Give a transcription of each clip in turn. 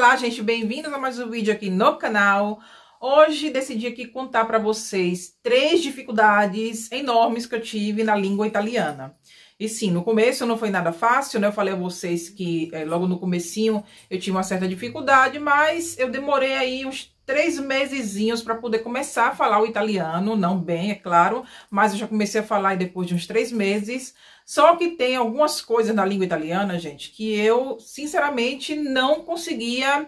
Olá, gente, bem-vindos a mais um vídeo aqui no canal. Hoje decidi aqui contar para vocês 3 dificuldades enormes que eu tive na língua italiana. E sim, no começo não foi nada fácil, né? Eu falei a vocês que logo no comecinho eu tive uma certa dificuldade, mas eu demorei aí uns 3 mesezinhos para poder começar a falar o italiano, não bem, é claro, mas eu já comecei a falar depois de uns 3 meses. Só que tem algumas coisas na língua italiana, gente, que eu, sinceramente, não conseguia...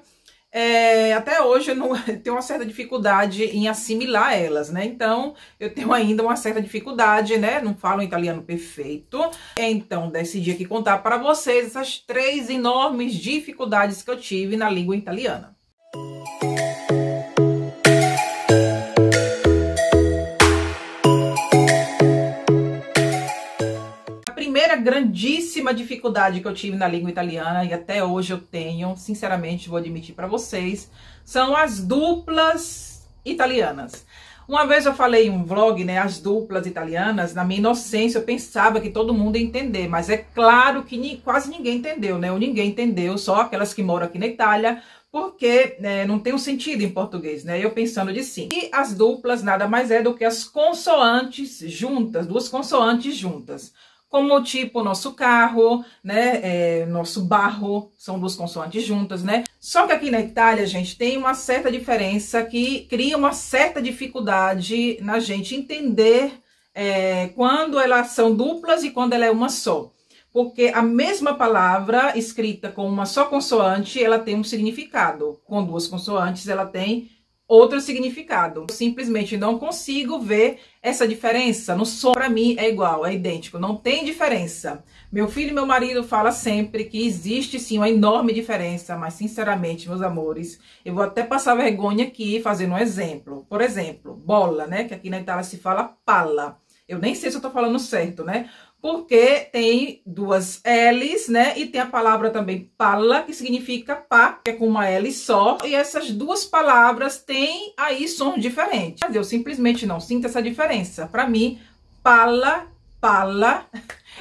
até hoje eu não, tenho uma certa dificuldade em assimilar elas, né? Então, eu tenho ainda uma certa dificuldade, né? Não falo italiano perfeito. Então, decidi aqui contar para vocês essas 3 enormes dificuldades que eu tive na língua italiana. Grandíssima dificuldade que eu tive na língua italiana e até hoje eu tenho, sinceramente, vou admitir para vocês, são as duplas italianas. Uma vez eu falei em um vlog, né, as duplas italianas, na minha inocência eu pensava que todo mundo ia entender, mas é claro que quase ninguém entendeu, né, ou ninguém entendeu, só aquelas que moram aqui na Itália, porque não tem um sentido em português, né, eu pensando de sim. E as duplas nada mais é do que as consoantes juntas, 2 consoantes juntas. Como tipo nosso carro, né, nosso barro, são 2 consoantes juntas, né? Só que aqui na Itália, gente, tem uma certa diferença que cria uma certa dificuldade na gente entender quando elas são duplas e quando ela é uma só. Porque a mesma palavra escrita com uma só consoante, ela tem um significado. Com 2 consoantes, ela tem outro significado. Eu simplesmente não consigo ver essa diferença. No som, para mim, é igual, é idêntico, não tem diferença. Meu filho e meu marido falam sempre que existe sim uma enorme diferença, mas sinceramente, meus amores, eu vou até passar vergonha aqui fazendo um exemplo. Por exemplo, bola, né? Que aqui na Itália se fala palla. Eu nem sei se eu tô falando certo, né? Porque tem 2 L's, né? E tem a palavra também palla, que significa pá, que é com uma L só. E essas 2 palavras têm aí sons diferentes. Mas eu simplesmente não sinto essa diferença. Para mim, palla, palla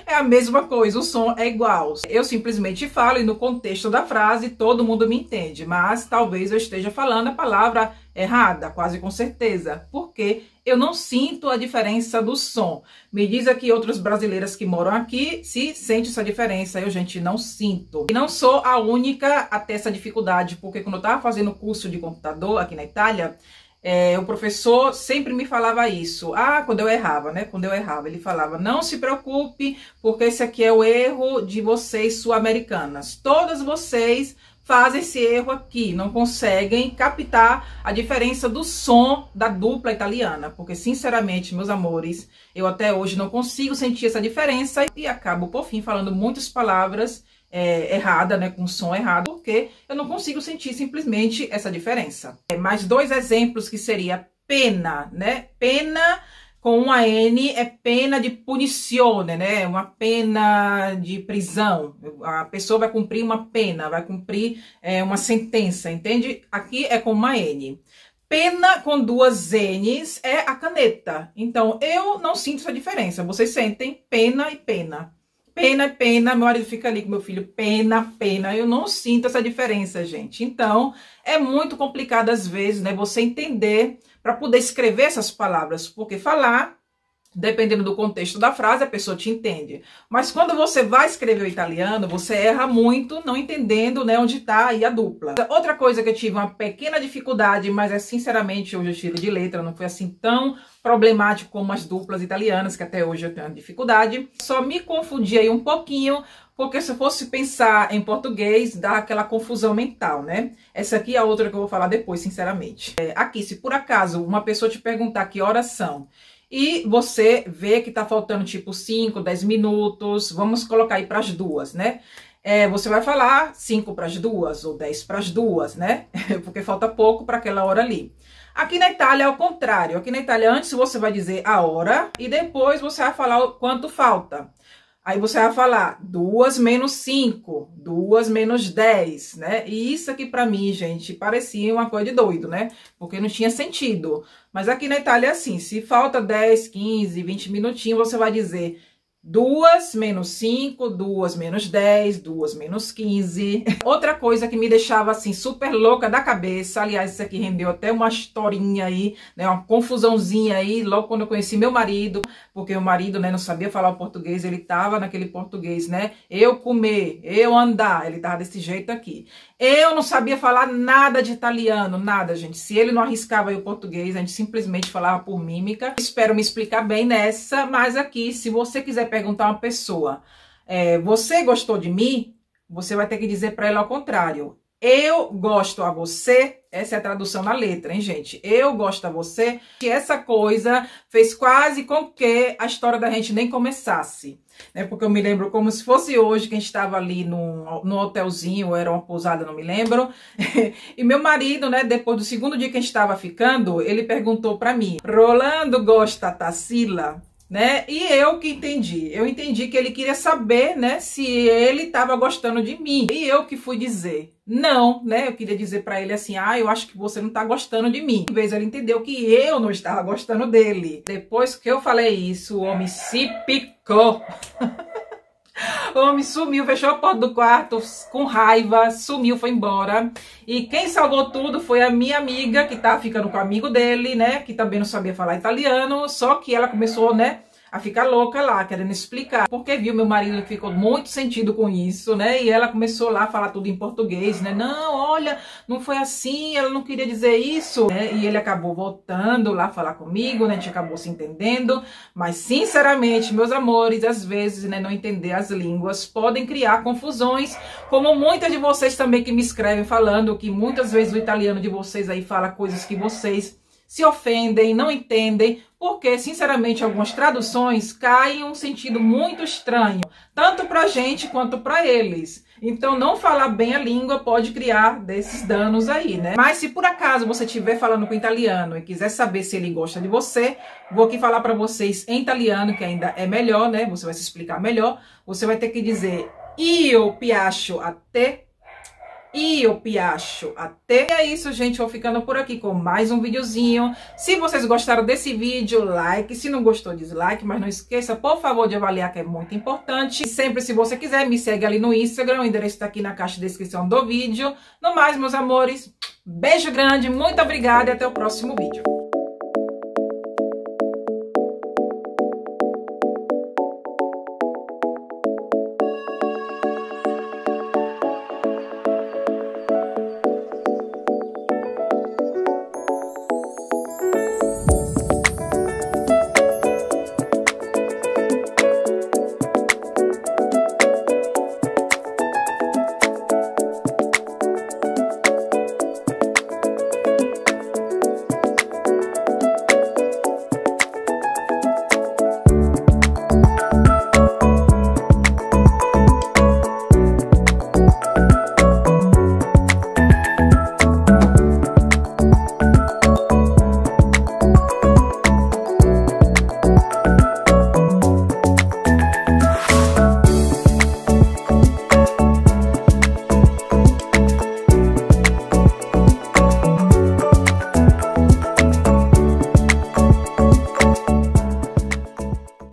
é a mesma coisa, o som é igual. Eu simplesmente falo e no contexto da frase todo mundo me entende. Mas talvez eu esteja falando a palavra errada, quase com certeza. Porque eu não sinto a diferença do som. Me diz aqui outras brasileiras que moram aqui se sente essa diferença. Eu, gente, não sinto. E não sou a única a ter essa dificuldade, porque quando eu estava fazendo curso de computador aqui na Itália, o professor sempre me falava isso. Quando eu errava, né? Quando eu errava, ele falava, não se preocupe, porque esse aqui é o erro de vocês sul-americanas. Todas vocês fazem esse erro aqui, não conseguem captar a diferença do som da dupla italiana, porque sinceramente, meus amores, eu até hoje não consigo sentir essa diferença e acabo por fim falando muitas palavras erradas, né, com som errado, porque eu não consigo sentir simplesmente essa diferença. Mais 2 exemplos que seria pena, né, pena com uma N é pena de punizione, né? Uma pena de prisão. A pessoa vai cumprir uma pena, vai cumprir uma sentença, entende? Aqui é com uma N. Pena com 2 N's é a caneta. Então, eu não sinto essa diferença. Vocês sentem pena e pena. Pena e pena, meu marido fica ali com meu filho, pena, pena. Eu não sinto essa diferença, gente. Então, é muito complicado às vezes, né? Você entender para poder escrever essas palavras, porque falar, dependendo do contexto da frase, a pessoa te entende. Mas quando você vai escrever o italiano, você erra muito, não entendendo, né, onde está aí a dupla. Outra coisa que eu tive uma pequena dificuldade, mas sinceramente hoje eu tiro de letra, não foi assim tão problemático como as duplas italianas, que até hoje eu tenho dificuldade. Só me confundi aí um pouquinho, porque se eu fosse pensar em português, dá aquela confusão mental, né? Essa aqui é a outra que eu vou falar depois, sinceramente. Aqui, se por acaso uma pessoa te perguntar que horas são, e você vê que tá faltando tipo 5, 10 minutos, vamos colocar aí para as 2, né? Você vai falar 5 para as 2 ou 10 para as 2, né? Porque falta pouco para aquela hora ali. Aqui na Itália é o contrário. Aqui na Itália antes você vai dizer a hora e depois você vai falar o quanto falta. Aí você vai falar 2 menos 5, 2 menos 10, né? E isso aqui pra mim, gente, parecia uma coisa de doido, né? Porque não tinha sentido. Mas aqui na Itália é assim, se falta 10, 15, 20 minutinhos, você vai dizer 2 menos 5, 2 menos 10, 2 menos 15. Outra coisa que me deixava assim super louca da cabeça, aliás, isso aqui rendeu até uma historinha aí, né, uma confusãozinha aí, logo quando eu conheci meu marido, porque o marido, né, não sabia falar o português, ele tava naquele português, né, eu comer, eu andar, ele tava desse jeito aqui. Eu não sabia falar nada de italiano, nada, gente. Se ele não arriscava aí o português, a gente simplesmente falava por mímica. Espero me explicar bem nessa, mas aqui, se você quiser perguntar a uma pessoa, você gostou de mim? Você vai ter que dizer para ela ao contrário. Eu gosto a você, essa é a tradução na letra, hein, gente? Eu gosto a você. E essa coisa fez quase com que a história da gente nem começasse, né? Porque eu me lembro como se fosse hoje, que a gente estava ali no hotelzinho, ou era uma pousada, não me lembro. E meu marido, né, depois do segundo dia que a gente estava ficando, ele perguntou para mim, Rolando gosta Tarsila? Né? E eu que entendi. Eu entendi que ele queria saber, né, se ele estava gostando de mim. E eu que fui dizer não, né? Eu queria dizer para ele assim: "Ah, eu acho que você não tá gostando de mim". Em vez ele entendeu que eu não estava gostando dele. Depois que eu falei isso, o homem se picou. O homem sumiu, fechou a porta do quarto com raiva, sumiu, foi embora. E quem salvou tudo foi a minha amiga, que tá ficando com o amigo dele, né? Que também não sabia falar italiano, só que ela começou, né, a ficar louca lá, querendo explicar. Porque viu meu marido que ficou muito sentido com isso, né? E ela começou lá a falar tudo em português, né? Não, olha, não foi assim, ela não queria dizer isso, né? E ele acabou voltando lá a falar comigo, né? A gente acabou se entendendo. Mas, sinceramente, meus amores, às vezes, né, não entender as línguas podem criar confusões, como muitas de vocês também que me escrevem falando que muitas vezes o italiano de vocês aí fala coisas que vocês se ofendem, não entendem, porque, sinceramente, algumas traduções caem em um sentido muito estranho, tanto pra gente quanto pra eles. Então, não falar bem a língua pode criar desses danos aí, né? Mas se por acaso você estiver falando com italiano e quiser saber se ele gosta de você, vou aqui falar pra vocês em italiano, que ainda é melhor, né? Você vai se explicar melhor. Você vai ter que dizer io piacio a te. E eu piacho até. E é isso, gente. Vou ficando por aqui com mais um videozinho. Se vocês gostaram desse vídeo, like. Se não gostou, dislike. Mas não esqueça, por favor, de avaliar, que é muito importante. E sempre, se você quiser, me segue ali no Instagram. O endereço tá aqui na caixa de descrição do vídeo. No mais, meus amores, beijo grande, muito obrigada e até o próximo vídeo.